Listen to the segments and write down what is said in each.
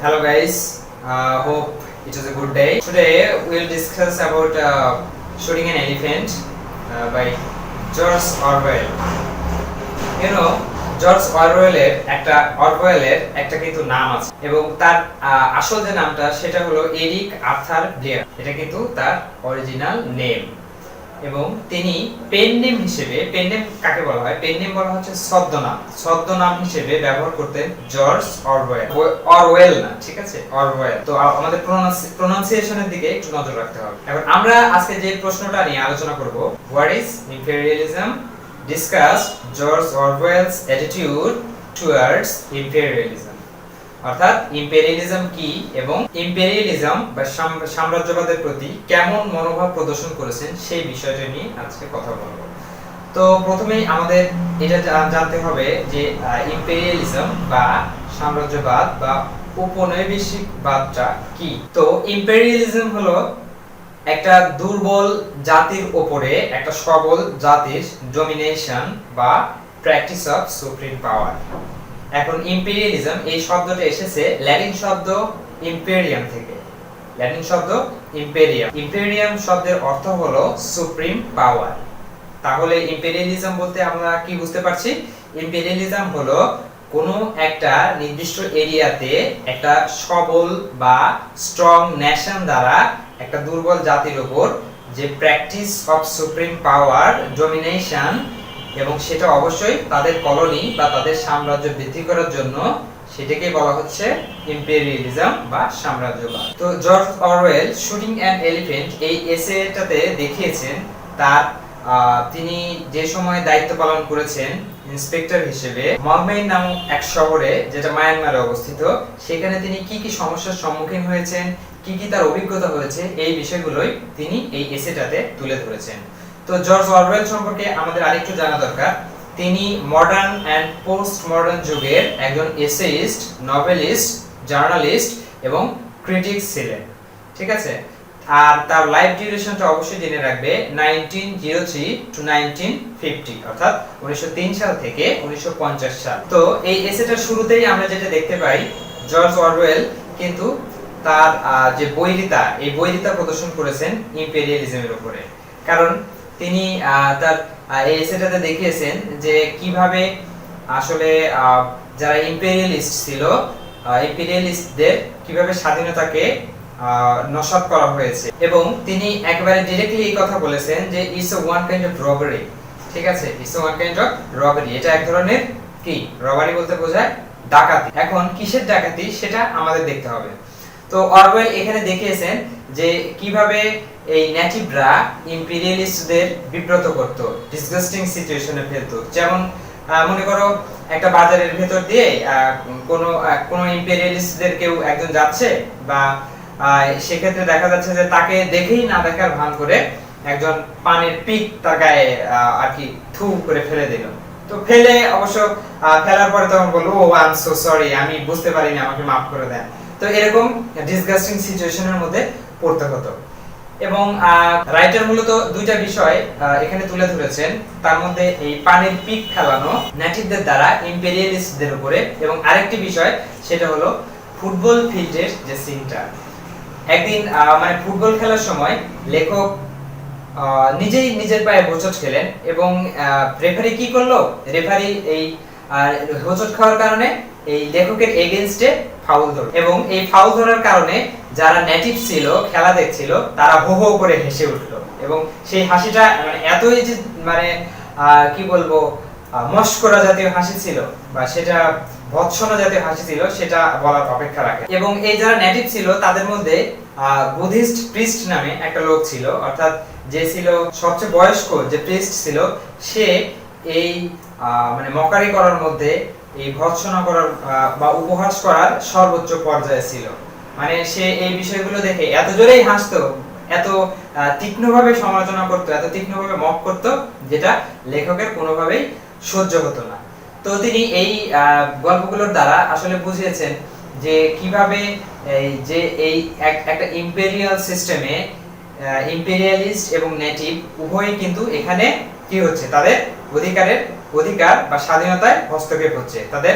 Hello guys, hope it is a good day. Today we'll discuss about shooting an elephant by George Orwell. You know, George অরওয়েলের একটা কিন্তু নাম আছে এবং তার আসল যে নামটা সেটা হলো এরিক আর্থার ব্লেয়ার। এটা কিন্তু তার অরিজিনাল নেম এবং তিনি পেন নেম হিসেবে, পেন নেম কাকে বলা হয়? পেন নেম বলা হচ্ছে ছদ্মনাম হিসেবে ব্যবহার করতেন জর্জ অরওয়েল না, ঠিক আছে, অরওয়েল। তো আমাদের প্রোনাউন্সিয়েশনের দিকে একটু নজর রাখতে হবে। এখন আমরা আজকে যে প্রশ্নটা নিয়ে আলোচনা করব, what is imperialism? Discuss George অরওয়েলস attitude towards imperialism. অর্থাৎ ইম্পেরিয়ালিজম কি এবং ইম্পেরিয়ালিজম বা সাম্রাজ্যবাদের প্রতি কেমন মনোভাব প্রদর্শন করেছেন সেই বিষয়টা নিয়ে আজকে কথা বলবো। তো প্রথমেই আমাদের এটা জানতে হবে যে ইম্পেরিয়ালিজম বা সাম্রাজ্যবাদ বা উপনিবেশিকবাদটা কি। তো ইম্পেরিয়ালিজম হলো একটা দুর্বল জাতির উপরে একটা সবল জাতির ডমিনেশন বা প্র্যাকটিস অফ সুপ্রিম পাওয়ার। এখন ইম্পেরিয়ালিজম এই শব্দটা এসেছে ল্যাটিন শব্দ ইম্পেরিয়াম থেকে। ল্যাটিন শব্দ ইম্পেরিয়াম শব্দের অর্থ হলো সুপ্রিম পাওয়ার। তাহলে ইম্পেরিয়ালিজম বলতে আমরা কি বুঝতে পারছি? ইম্পেরিয়ালিজম হলো কোনো একটা নির্দিষ্ট এরিয়াতে একটা সবল বা স্ট্রং নেশন দ্বারা একটা দুর্বল জাতির উপর যে practice of supreme power domination, এবং সেটা অবশ্যই তাদের কলোনি বা তাদের সাম্রাজ্য বৃদ্ধি করার জন্য, সেটাকে বলা হচ্ছে ইম্পেরিয়ালিজম বা সাম্রাজ্যবাদ। তো George Orwell shooting an elephant এই এসেটাতে দেখিয়েছেন তার তিনি যে সময় দায়িত্ব পালন করেছেন ইন্সপেক্টর হিসেবে মগমেইন নামক এক শহরে, যেটা মায়ানমারে অবস্থিত, সেখানে তিনি কি কি সমস্যার সম্মুখীন হয়েছেন, কি কি তার অভিজ্ঞতা হয়েছে, এই বিষয়গুলোই তিনি এই এসেটাতে তুলে ধরেছেন। তো জর্জ অরওয়েল সম্পর্কে আমাদের আরেকটু জানা দরকার। তিনি মডার্ন এন্ড পোস্ট মডার্ন যুগের একজন এসেইস্ট, নভেলিস্ট, জার্নালিস্ট এবং ক্রিটিক ছিলেন, ঠিক আছে। আর তার লাইফ ডিউরেশনটা অবশ্যই জেনে রাখবে 1903 টু 1950, অর্থাৎ 1903 সাল থেকে 1950 সাল। তো এই এসেটার শুরুতেই আমরা যেটা দেখতে পাই, জর্জ অরওয়েল কিন্তু তার যে বৈরিতা প্রদর্শন করেছেন ইম্পেরিয়ালিজমের উপরে। কারণ তিনি তার এই এসেটাতে দেখিয়েছেন যে কিভাবে আসলে যারা ইম্পেরিয়ালিস্ট ছিল, ইম্পেরিয়ালিস্টদের কিভাবে স্বাধীনতাকে নস্যাৎ করা হয়েছে, এবং তিনি একেবারে ডিরেক্টলি এই কথা বলেছেন যে it's one kind of robbery, ঠিক আছে, it's one kind of robbery. এটা এক ধরনের কি, রবারি বলতে বোঝায় ডাকাতি। এখন কিসের ডাকাতি সেটা আমাদের দেখতে হবে। তো অরওয়েল এখানে দেখিয়েছেন যে কিভাবে এই নেটিভরা ইম্পেরিয়ালিস্টদের বিব্রত করত, ডিসগাস্টিং সিচুয়েশনে ফেলতো। যেমন মনে করো একটা বাজারের ভেতর দিয়ে কোনো ইম্পেরিয়ালিস্টদের কেউ একজন যাচ্ছে, বা সেক্ষেত্রে দেখা যাচ্ছে যে তাকে দেখেই না দেখার ভান করে একজন পানির পিক তার গায়ে আর কি থু করে ফেলে দিল। তো অবশ্য ফেলার পরে তখন বললো, ও আই এম সো সরি, আমি বুঝতে পারিনি, আমাকে মাফ করে দেন। তো এরকম ডিসগাস্টিং সিচুয়েশনের মধ্যে পড়তে হতো। এবং রাইটার মূলত দুইটা বিষয় এখানে তুলে ধরেছেন, তার মধ্যে এই পানির পিক ফেলানো নেটিভদের দ্বারা ইম্পেরিয়ালিস্টদের উপরে, এবং আরেকটি বিষয় সেটা হলো ফুটবল ফিল্ডের যে সিনটা। একদিন মানে ফুটবল খেলার সময় লেখক নিজেই নিজের পায়ে হোঁচট খেলেন, এবং রেফারি কি করলো? রেফারি এই হোঁচট খাওয়ার কারণে এই লেখকের এগেইনস্টে ফাউল ধরল, এবং এই ফাউল ধরার কারণে যারা নেটিভ ছিল, খেলা দেখছিল, তারা হো হো করে হেসে উঠলো, এবং সেই হাসিটা মানে এতই যে মানে কি বলবো, মস্করা জাতীয় হাসি ছিল, বা সেটা ভৎসনা জাতীয় হাসি ছিল, সেটা বলার অপেক্ষা রাখে। এবং এই যারা নেটিভ ছিল তাদের মধ্যে বুদ্ধিস্ট প্রিস্ট নামে একটা লোক ছিল, অর্থাৎ যে ছিল সবচেয়ে বয়স্ক যে প্রিস্ট ছিল, সে এই মানে মকারি করার মধ্যে, এই ভৎসনা করার বা উপহাস করার সর্বোচ্চ পর্যায়ে ছিল। মানে সে এই বিষয়গুলো দেখে এত জোরেই হাসতো, এত তীক্ষ্ণভাবে সমালোচনা করতো, এত তীক্ষ্ণভাবে মক করতো, যেটা লেখকের কোনোভাবেই সহ্য হতো না। তো তিনি এই গল্পগুলোর দ্বারা আসলে বুঝিয়েছেন যে কিভাবে এই একটা ইম্পেরিয়াল সিস্টেমে ইম্পেরিয়ালিস্ট এবং নেটিভ উভয়ই কিন্তু এখানে কি হচ্ছে, তাদের অধিকার বা স্বাধীনতায় হস্তক্ষেপ হচ্ছে, তাদের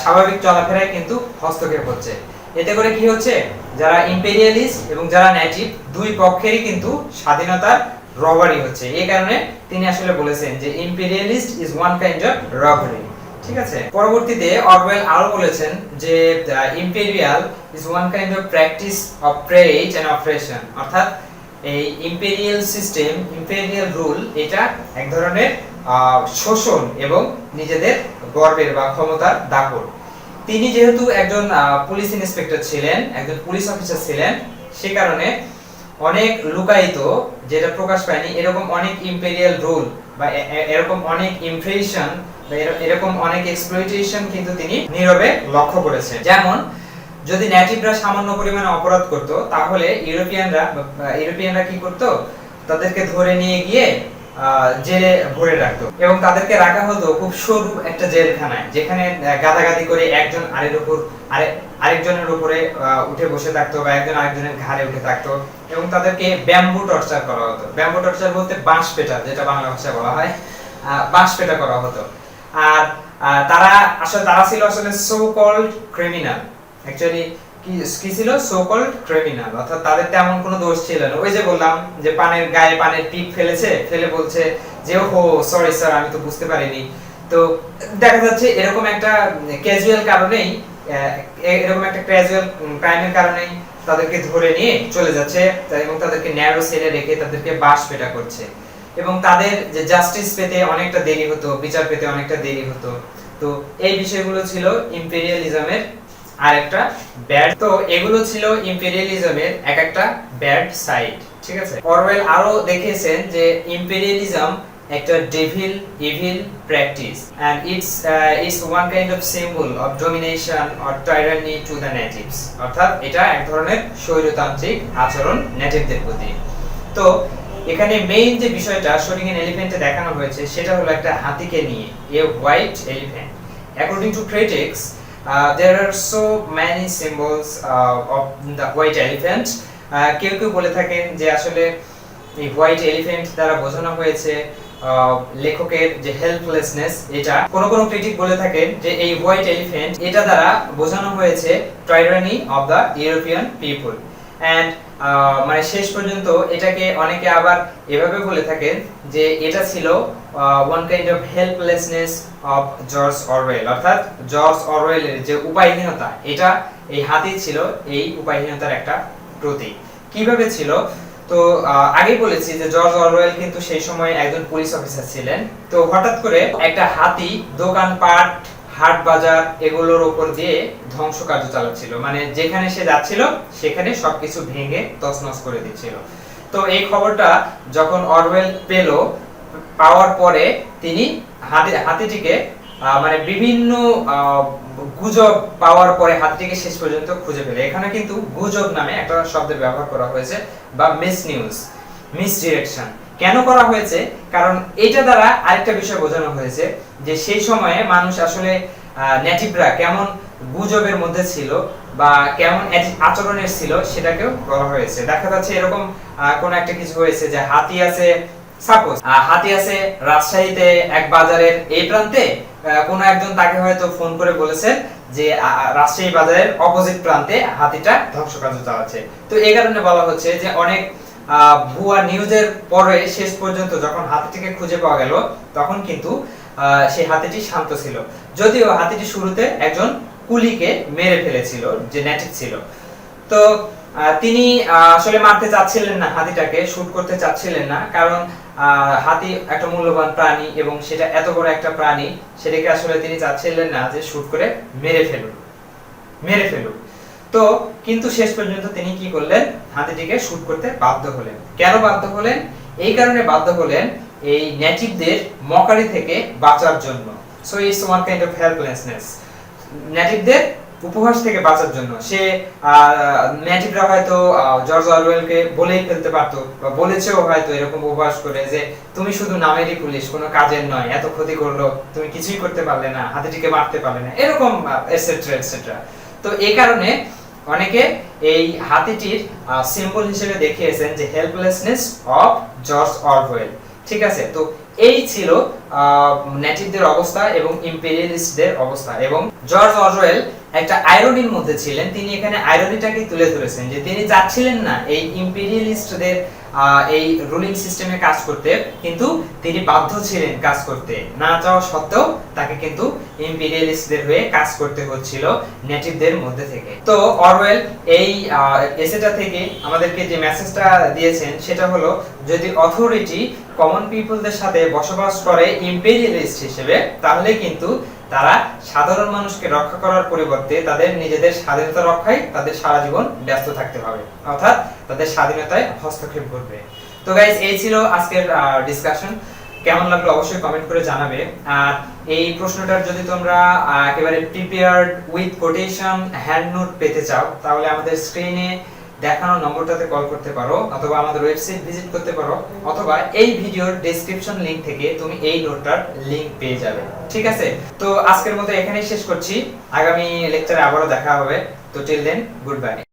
স্বাভাবিক চলাফেরায় কিন্তু হস্তক্ষেপ হচ্ছে। এতে করে কি হচ্ছে, যারা ইম্পেরিয়ালিস্ট এবং যারা নেটিভ দুই পক্ষেরই কিন্তু স্বাধীনতার রবারি হচ্ছে। এই কারণে তিনি আসলে বলেছেন যে imperialist is one kind of robbery. ঠিক আছে। পরবর্তীতে অরওয়েল আরো বলেছেন যে imperial is one kind of practice of praise and operation, অর্থাৎ এই ইম্পেরিয়াল সিস্টেম, ইম্পেরিয়াল রুল, এটা এক ধরনের শোষণ এবং নিজেদের গর্বের বা ক্ষমতার দাপট। তিনি যেহেতু একজন পুলিশ ইন্সপেক্টর ছিলেন, একজন পুলিশ অফিসার ছিলেন, সে কারণে অনেক লুকায়িত, যেটা প্রকাশ পায়নি, এরকম অনেক ইম্পেরিয়াল রুল বা এরকম অনেক ইমপ্রেশন বা এরকম অনেক এক্সপ্লয়টেশন কিন্তু তিনি নীরবে লক্ষ্য করেছেন। যেমন যদি নেটিভরা সামান্য পরিমাণে অপরাধ করত, তাহলে ইউরোপিয়ানরা কি করত, তাদেরকে ধরে নিয়ে গিয়ে জেলে ভরে রাখতো এবং তাদেরকে রাখা হতো খুব সরু একটা জেলখানায়, যেখানে গাদাগাদি করে একজন আরেকজনের উপরে উঠে বসে থাকতো বা একজন আরেকজনের ঘাড়ে উঠে থাকতো এবং তাদেরকে ব্যাম্বু টর্চার করা হতো। ব্যাম্বু টর্চার বলতে বাঁশ পেটা, যেটা বাংলা ভাষায় বলা হয়, বাঁশ পেটা করা হতো। আর তারা ছিল আসলে সো কল্ড ক্রিমিনাল। অ্যাকচুয়ালি কি ছিল? সো কল্ড ক্রিমিনাল, অর্থাৎ তাদের তেমন কোনো দোষ ছিল না। ওই যে বললাম যে গায়ে পানের টিপ ফেলে বলছে যে ও সরি স্যার, আমি তো বুঝতে পারিনি। তো দেখা যাচ্ছে এরকম একটা ক্যাজুয়াল কারণেই, এরকম একটা ক্যাজুয়াল ক্রাইমের কারণেই তাদেরকে ধরে নিয়ে চলে যাচ্ছে এবং তাদেরকে ন্যারো সেলে রেখে তাদেরকে বাঁশ পেটা করছে এবং তাদের যে জাস্টিস পেতে অনেকটা দেরি হতো, বিচার পেতে অনেকটা দেরি হতো। তো এই বিষয়গুলো ছিল ইম্পেরিয়ালিজমের আরেকটা ব্যাড। তো এগুলো ছিল ইম্পেরিয়ালিজমের এক একটা ব্যাড সাইড। ঠিক আছে। অরওয়েল আরো দেখিয়েছেন যে ইম্পেরিয়ালিজম একটা evil practice and it's one kind of symbol of domination or tyranny to the natives, অর্থাৎ এটা এক ধরনের স্বৈরতান্ত্রিক আচরণ নেটিভদের প্রতি। তো এখানে মেইন যে বিষয়টা শুটিং এন এলিফ্যান্টে দেখানো হয়েছে সেটা হলো একটা হাতিকে নিয়ে, a white elephant. According to critics there are so many symbols of the white elephant. কেউ কেউ বলে থাকেন যে আসলে এই হোয়াইট এলিফ্যান্ট দ্বারা বোঝানো হয়েছে লেখকের যে হেল্পলেসনেস। এটা কোন ক্রিটিক বলে থাকেন যে এই হোয়াইট এলিফ্যান্ট এটা দ্বারা বোঝানো হয়েছে tyranny of the European people. And মানে শেষ পর্যন্ত এটাকে অনেকে আবার এভাবে বলে থাকেন যে এটা ছিল one kind of helplessness of George Orwell, অর্থাৎ জর্জ অরওয়েলের যে উপায়হীনতা, এটা এই হাতি ছিল এই উপায়হীনতার একটা প্রতীক। কিভাবে ছিল? তো আগেই বলেছি যে জর্জ অরওয়েল কিন্তু সেই সময় একজন পুলিশ অফিসার ছিলেন। তো হঠাৎ করে একটা হাতি দোকানপাট, হাট বাজার এগুলোর উপর দিয়ে ধ্বংস কার্য চালাচ্ছিল, মানে যেখানে সে যাচ্ছিল সেখানে সবকিছু ভেঙে তছনছ করে দিচ্ছিল। তো এই খবরটা যখন অরওয়েল পাওয়ার পরে তিনি হাতিটিকে মানে বিভিন্ন গুজব পাওয়ার পরে হাতিটিকে শেষ পর্যন্ত খুঁজে পেলে। এখানে কিন্তু গুজব নামে একটা শব্দের ব্যবহার করা হয়েছে বা মিসডিরেকশন। কেন করা হয়েছে? কারণ এটা দ্বারা আরেকটা বিষয় বোঝানো হয়েছে যে সেই সময়ে মানুষ আসলে নেটিভরা কেমন গুজবের মধ্যে ছিল বা কেমন আচরণের ছিল সেটাকেও বলা হয়েছে। দেখা যাচ্ছে এরকম কোন একটা কিছু হয়েছে যে হাতি আছে, সাপোজ হাতি আছে রাজশাহীতে এক বাজারের এই প্রান্তে, কোন একজন তাকে হয়তো ফোন করে বলেছে যে রাজশাহী বাজারের অপোজিট প্রান্তে হাতিটা ধ্বংসকার্য চালাচ্ছে। তো এই কারণে বলা হচ্ছে যে অনেক ভুয়া নিউজের পরে শেষ পর্যন্ত যখন হাতিটিকে খুঁজে পাওয়া গেল তখন কিন্তু সেই হাতিটি শান্ত ছিল, যদিও হাতিটি শুরুতে একজন কুলিকে মেরে ফেলেছিল যে নেটিভ ছিল। তো তিনি আসলে মারতে চাচ্ছিলেন না, হাতিটাকে শুট করতে চাচ্ছিলেন না, কারণ হাতি একটা মূল্যবান প্রাণী এবং সেটা এত বড় একটা প্রাণী, সেটাকে আসলে তিনি চাচ্ছিলেন না যে শুট করে মেরে ফেলুক। তো কিন্তু শেষ পর্যন্ত তিনি কি করলেন? হাতিটিকে শুট করতে বাধ্য হলেন। কেন বাধ্য হলেন? এই কারণে বাধ্য হলেন এই নেটিভদের মকারি থেকে বাঁচার জন্য। So it's one kind of helplessness, নেটিভদের উপহাস থেকে বাঁচার জন্য। সে নেটিভরা হয়তো জর্জ অরওয়েলকে বলেই ফেলতে পারতো বা বলেছেও হয়তো এরকম উপহাস করে যে তুমি শুধু নামেরই পুলিশ, কোনো কাজের নয়, এত ক্ষতি করলো, তুমি কিছুই করতে পারলে না, হাতিটিকে মারতে পারলে না, এরকম এটসেট্রা এটসেট্রা। তো এই কারণে অনেকে এই হাতিটির সিম্বল হিসেবে দেখিয়েছেন যে হেল্পলেসনেস অফ জর্জ অরওয়েল। ঠিক আছে। তো এই ছিল নেটিভদের অবস্থা এবং ইম্পেরিয়ালিস্টদের অবস্থা। এবং জর্জ অরওয়েল একটা আইরনির মধ্যে ছিলেন। তিনি এখানে আইরনিটাকে তুলে ধরেছেন যে তিনি চাচ্ছিলেন না এই ইম্পেরিয়ালিস্টদের এই রুলিং সিস্টেমে কাজ করতে, কিন্তু তিনি বাধ্য ছিলেন কাজ করতে। না চাওয়া সত্ত্বেও তাকে কিন্তু ইম্পেরিয়ালিস্টদের হয়ে কাজ করতে হচ্ছিল নেটিভদের মধ্যে থেকে। তো অরওয়েল এই এসেটা থেকে আমাদেরকে যে মেসেজটা দিয়েছেন সেটা হলো, যদি অথরিটি কমন পিপলদের সাথে বসবাস করে ইম্পেরিয়ালিস্ট হিসেবে, তাহলে কিন্তু তারা সাধারণ মানুষকে রক্ষা করার পরিবর্তে তাদের নিজেদের স্বাধীনতা রক্ষায় তাদের সারা জীবন ব্যস্ত থাকতে হবে, অর্থাৎ তাদের স্বাধীনতায় হস্তক্ষেপ করবে। তো গাইস, এই ছিল আজকের ডিসকাশন। কেমন লাগলো অবশ্যই কমেন্ট করে জানাবে। আর এই প্রশ্নটার যদি তোমরা একেবারে prepared with quotation hand note পেতে চাও, তাহলে আমাদের স্ক্রিনে দেখানো নম্বরটাতে কল করতে পারো, অথবা আমাদের ওয়েবসাইট ভিজিট করতে পারো, অথবা এই ভিডিওর ডেসক্রিপশন লিংক থেকে তুমি এই নোটটার লিংক পেয়ে যাবে। ঠিক আছে, তো আজকের মতো এখানেই শেষ করছি। আগামী লেকচারে আবারও দেখা হবে। তো টিল দেন, গুড বাই।